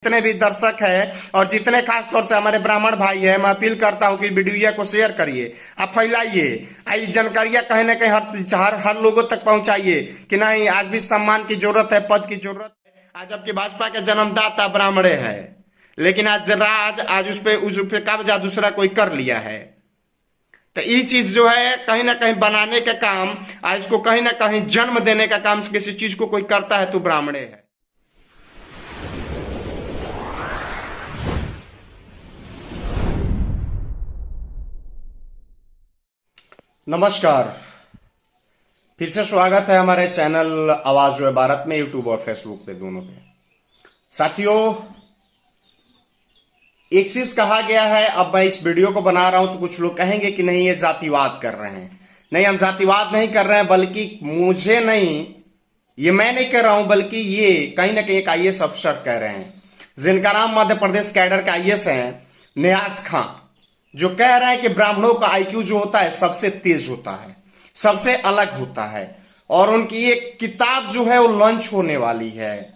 जितने भी दर्शक हैं और जितने खास तौर से हमारे ब्राह्मण भाई हैं, मैं अपील करता हूं कि वीडियो को शेयर करिए, आप फैलाइए, आई जानकारियां कहीं ना कहीं हर लोगों तक पहुंचाइए कि नहीं, आज भी सम्मान की जरूरत है, पद की जरूरत है। आज आपकी भाजपा के जन्मदाता ब्राह्मणे है, लेकिन आज उस पे कब्जा दूसरा कोई कर लिया है। तो ये चीज जो है कहीं ना कहीं बनाने का काम, आज इसको कहीं ना कहीं जन्म देने का काम किसी चीज को कोई करता है तो ब्राह्मणे है। नमस्कार, फिर से स्वागत है हमारे चैनल आवाज जो है भारत में, यूट्यूब और फेसबुक पे दोनों पे। साथियों, एक चीज कहा गया है, अब मैं इस वीडियो को बना रहा हूं तो कुछ लोग कहेंगे कि नहीं ये जातिवाद कर रहे हैं। नहीं, हम जातिवाद नहीं कर रहे हैं, बल्कि मुझे नहीं, ये मैं नहीं कर रहा हूं, बल्कि ये कहीं ना कहीं एक आईएएस अफसर कह रहे हैं, जिनका नाम मध्य प्रदेश कैडर का आईएएस है नियाज खां, जो कह रहे हैं कि ब्राह्मणों का आईक्यू जो होता है सबसे तेज होता है, सबसे अलग होता है। और उनकी एक किताब जो है वो लॉन्च होने वाली है।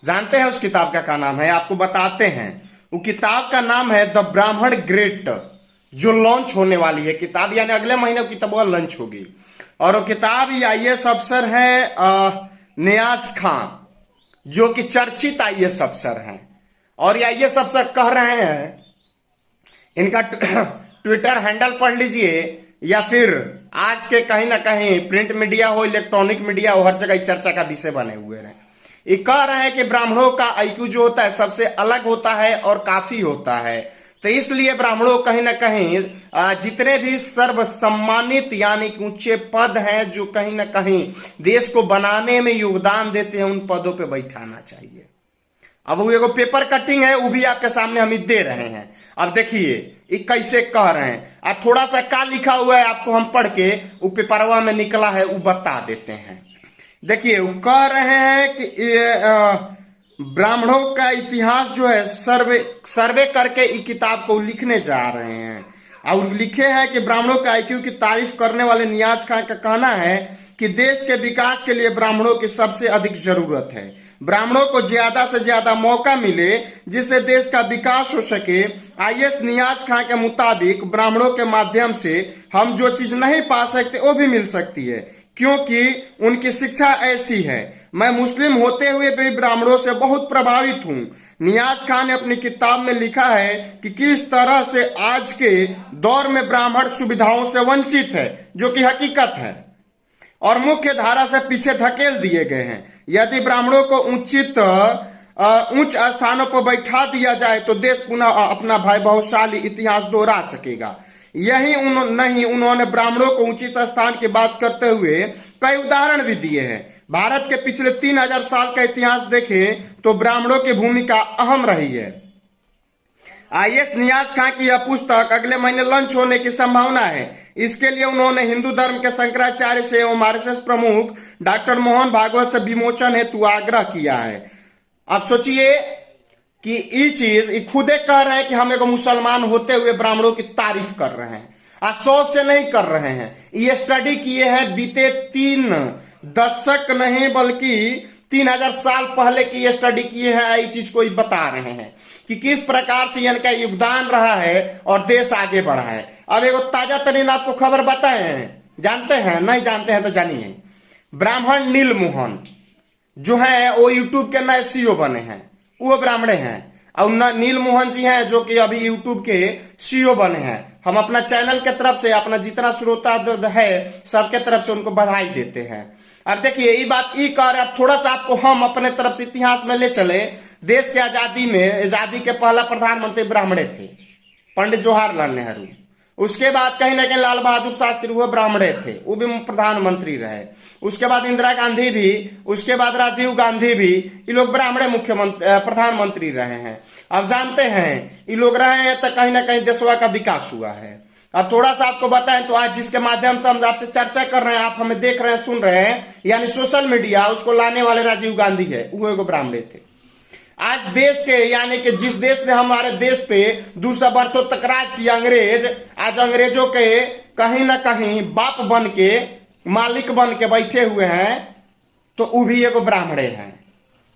जानते हैं उस किताब का क्या नाम है? आपको बताते हैं। वो किताब का नाम है द ब्राह्मण ग्रेट, जो लॉन्च होने वाली है किताब, यानी अगले महीने वो किताब लॉन्च होगी। और वो किताब ये आईएएस अफसर है नियाज खां, जो कि चर्चित आईएएस अफसर हैं। और ये आईएएस अफसर कह रहे हैं, इनका ट्विटर हैंडल पढ़ लीजिए या फिर आज के कहीं ना कहीं प्रिंट मीडिया हो, इलेक्ट्रॉनिक मीडिया हो, हर जगह चर्चा का विषय बने हुए हैं। ये कह रहे हैं कि ब्राह्मणों का आईक्यू जो होता है सबसे अलग होता है और काफी होता है, तो इसलिए ब्राह्मणों कहीं ना कहीं जितने भी सर्वसम्मानित यानी कि ऊंचे पद हैं, जो कहीं ना कहीं देश को बनाने में योगदान देते हैं, उन पदों पर बैठाना चाहिए। अब वो एगो पेपर कटिंग है, वो भी आपके सामने हम दे रहे हैं। अब देखिए ये कैसे कह रहे हैं, अब थोड़ा सा क्या लिखा हुआ है आपको हम पढ़ के, वो पेपरवा में निकला है वो बता देते हैं। देखिए वो कह रहे हैं कि ब्राह्मणों का इतिहास जो है सर्वे करके इस किताब को लिखने जा रहे हैं। और लिखे हैं कि ब्राह्मणों के आईक्यू की तारीफ करने वाले नियाज खां का कहना है कि देश के विकास के लिए ब्राह्मणों की सबसे अधिक जरूरत है। ब्राह्मणों को ज्यादा से ज्यादा मौका मिले जिससे देश का विकास हो सके। आईएएस नियाज खां के मुताबिक ब्राह्मणों के माध्यम से हम जो चीज नहीं पा सकते वो भी मिल सकती है, क्योंकि उनकी शिक्षा ऐसी है। मैं मुस्लिम होते हुए भी ब्राह्मणों से बहुत प्रभावित हूँ। नियाज खां ने अपनी किताब में लिखा है कि किस तरह से आज के दौर में ब्राह्मण सुविधाओं से वंचित है, जो कि हकीकत है, और मुख्य धारा से पीछे धकेल दिए गए हैं। यदि ब्राह्मणों को उच्च स्थानों पर बैठा दिया जाए तो देश पुनः अपना वैभवशाली इतिहास दोहरा सकेगा। यही नहीं, उन्होंने ब्राह्मणों को उचित स्थान की बात करते हुए कई उदाहरण भी दिए हैं। भारत के पिछले 3000 साल का इतिहास देखें तो ब्राह्मणों की भूमिका अहम रही है। आईएएस नियाज खां की यह पुस्तक अगले महीने लॉन्च होने की संभावना है। इसके लिए उन्होंने हिंदू धर्म के शंकराचार्य से एवं आरएसएस प्रमुख डॉक्टर मोहन भागवत से विमोचन हेतु आग्रह किया है। अब सोचिए कि ये चीज खुदे कह रहे हैं कि हम एक मुसलमान होते हुए ब्राह्मणों की तारीफ कर रहे हैं, और शौक से नहीं कर रहे हैं। ये स्टडी किए हैं बीते 3 दशक नहीं बल्कि 3000 साल पहले की ये स्टडी किए हैं। ये चीज को बता रहे हैं कि किस प्रकार से इनका योगदान रहा है और देश आगे बढ़ा है। अब एक ताजा तरीन आपको खबर बताएं, जानते हैं? नहीं जानते हैं तो जानिए। ब्राह्मण नील मोहन जो है वो यूट्यूब के नए सीईओ बने हैं, वो ब्राह्मणे हैं। और नील मोहन जी हैं जो कि अभी यूट्यूब के सीईओ बने हैं। हम अपना चैनल के तरफ से, अपना जितना श्रोता है सबके तरफ से उनको बधाई देते हैं। अब देखिए ये बात ई कर, अब थोड़ा सा आपको हम अपने तरफ से इतिहास में ले चले। देश के आजादी के पहला प्रधानमंत्री ब्राह्मणे थे, पंडित जवाहरलाल नेहरू। उसके बाद कहीं ना कहीं लाल बहादुर शास्त्री वो ब्राह्मणे थे, वो भी प्रधानमंत्री रहे। उसके बाद इंदिरा गांधी भी, उसके बाद राजीव गांधी भी, ये लोग ब्राह्मणे प्रधानमंत्री रहे हैं। अब जानते हैं ये लोग रहे हैं तो कहीं ना कहीं देशवा का विकास हुआ है। अब थोड़ा सा आपको बताएं तो आज जिसके माध्यम से हम आपसे चर्चा कर रहे हैं, आप हमें देख रहे हैं, सुन रहे हैं, यानी सोशल मीडिया, उसको लाने वाले राजीव गांधी है, वो एगो ब्राह्मणे थे। आज देश के, यानी कि जिस देश ने हमारे देश पे 200 वर्षों तक राज किया अंग्रेज, आज अंग्रेजों के कहीं ना कहीं बाप बन के, मालिक बन के बैठे हुए हैं, तो वो भी एगो ब्राह्मणे हैं।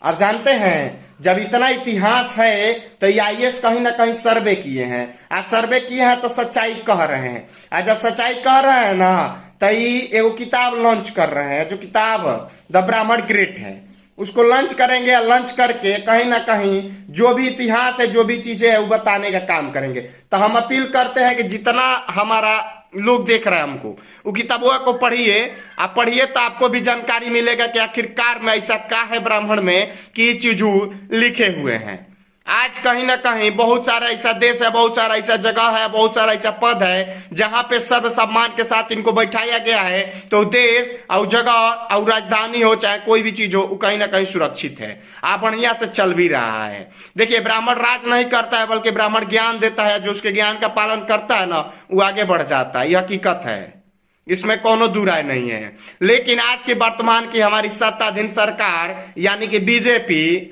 आप जानते हैं जब इतना इतिहास है तो ये आईएएस कहीं ना कहीं सर्वे किए हैं। आज सर्वे किए हैं तो सच्चाई कह रहे हैं। आज जब सच्चाई कह रहे हैं ना तो ये एगो किताब लॉन्च कर रहे हैं, जो किताब द ब्राह्मण ग्रेट है, उसको लॉन्च करेंगे। लॉन्च करके कहीं ना कहीं जो भी इतिहास है, जो भी चीजें है वो बताने का काम करेंगे। तो हम अपील करते हैं कि जितना हमारा लोग देख रहे हैं हमको, वो किताबों को पढ़िए। आप पढ़िए तो आपको भी जानकारी मिलेगा कि आखिरकार में ऐसा क्या है ब्राह्मण में कि चीजू लिखे हुए हैं। आज कहीं ना कहीं बहुत सारा ऐसा देश है, बहुत सारा ऐसा जगह है, बहुत सारा ऐसा पद है जहां पे सर्व सम्मान के साथ इनको बैठाया गया है। तो देश और जगह और राजधानी हो चाहे कोई भी चीज हो, वो कहीं ना कहीं सुरक्षित है। आप बढ़िया से चल भी रहा है। देखिए, ब्राह्मण राज नहीं करता है, बल्कि ब्राह्मण ज्ञान देता है। जो उसके ज्ञान का पालन करता है ना, वो आगे बढ़ जाता है। यह हकीकत है, इसमें कोनो दो राय नहीं है। लेकिन आज की वर्तमान की हमारी सत्ताधीन सरकार यानी कि बीजेपी,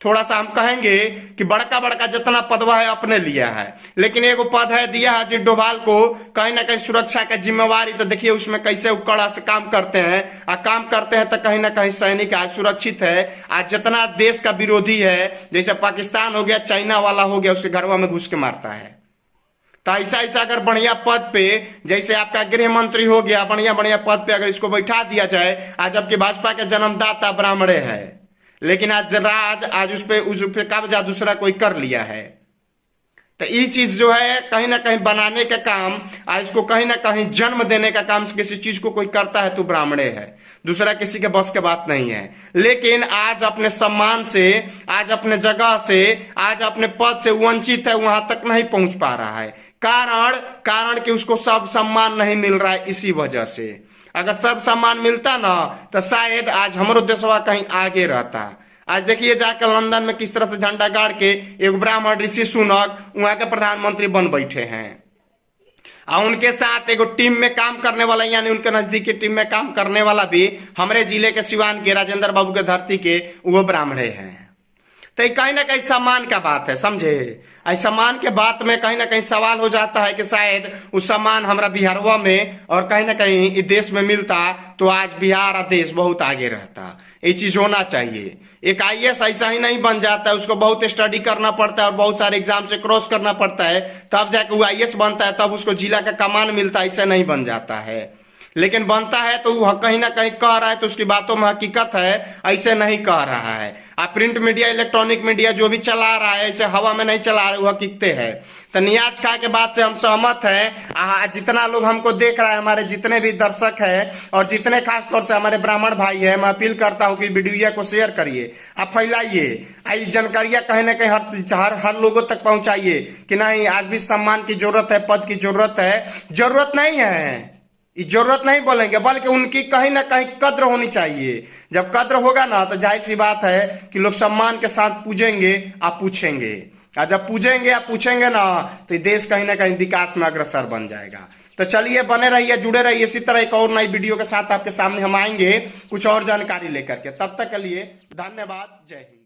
थोड़ा सा हम कहेंगे कि बड़का बड़का जितना पदवा है अपने लिया है, लेकिन एगो पद है दिया है अजीत डोभाल को कहीं ना कहीं सुरक्षा का जिम्मेवारी। तो देखिए उसमें कैसे कड़ा से काम करते हैं। काम करते हैं तो कहीं ना कहीं सैनिक आज सुरक्षित है। आज जितना देश का विरोधी है, जैसे पाकिस्तान हो गया, चाइना वाला हो गया, उसके घरवा में घुस के मारता है। तो ऐसा ऐसा अगर बढ़िया पद पे, जैसे आपका गृह मंत्री हो गया, बढ़िया बढ़िया पद पे अगर इसको बैठा दिया जाए, आज जबकि भाजपा के जन्मदाता ब्राह्मणे है, लेकिन आज उस पे कब्जा दूसरा कोई कर लिया है। तो ये चीज जो है कहीं ना कहीं बनाने का काम, आज इसको कहीं ना कहीं जन्म देने का काम किसी चीज को कोई करता है तो ब्राह्मणे है, दूसरा किसी के बस के बात नहीं है। लेकिन आज अपने सम्मान से, आज अपने जगह से, आज अपने पद से वंचित है, वहां तक नहीं पहुंच पा रहा है। कारण कि उसको सब सम्मान नहीं मिल रहा है। इसी वजह से अगर सब सम्मान मिलता ना तो शायद आज हमारो देशवा कहीं आगे रहता। आज देखिए जाकर लंदन में किस तरह से झंडा गाड़ के एक ब्राह्मण ऋषि सुनक वहां के प्रधानमंत्री बन बैठे हैं। और उनके साथ एक टीम में काम करने वाला, यानी उनके नजदीकी टीम में काम करने वाला भी हमारे जिले के सिवान के राजेंद्र बाबू के धरती के वो ब्राह्मणे हैं। तो कहीं ना कहीं सम्मान का बात है, समझे। सम्मान के बात में कहीं ना कहीं सवाल हो जाता है कि शायद उस सम्मान हमारा बिहारवा में और कहीं ना कहीं इस देश में मिलता तो आज बिहार और देश बहुत आगे रहता। ये चीज होना चाहिए। एक आईएएस ऐसा ही नहीं बन जाता है, उसको बहुत स्टडी करना पड़ता है और बहुत सारे एग्जाम से क्रॉस करना पड़ता है, तब जाके वो आईएएस बनता है, तब उसको जिला का कमान मिलता है। ऐसा नहीं बन जाता है, लेकिन बनता है तो वह कहीं ना कहीं कह रहा है तो उसकी बातों में हकीकत है, ऐसे नहीं कह रहा है। आप प्रिंट मीडिया, इलेक्ट्रॉनिक मीडिया जो भी चला रहा है, ऐसे हवा में नहीं चला रहे, वह हकीकतें है। तो नियाज खा के बात से हम सहमत हैं। जितना लोग हमको देख रहा है, हमारे जितने भी दर्शक हैं और जितने खास तौर से हमारे ब्राह्मण भाई हैं, मैं अपील करता हूं कि वीडियो को शेयर करिए, आप फैलाइए, जानकारियां कहीं ना कहीं हर लोगों तक पहुंचाइए कि नहीं आज भी सम्मान की जरूरत है, पद की जरूरत है। जरूरत नहीं है, जरूरत नहीं बोलेंगे, बल्कि उनकी कहीं ना कहीं कद्र होनी चाहिए। जब कद्र होगा ना तो जाहिर सी बात है कि लोग सम्मान के साथ पूजेंगे, आप पूछेंगे। और जब पूजेंगे आप पूछेंगे ना तो देश कहीं ना कहीं विकास में अग्रसर बन जाएगा। तो चलिए, बने रहिए, जुड़े रहिए। इसी तरह एक और नई वीडियो के साथ आपके सामने हम आएंगे कुछ और जानकारी लेकर के। तब तक के लिए धन्यवाद। जय हिंद।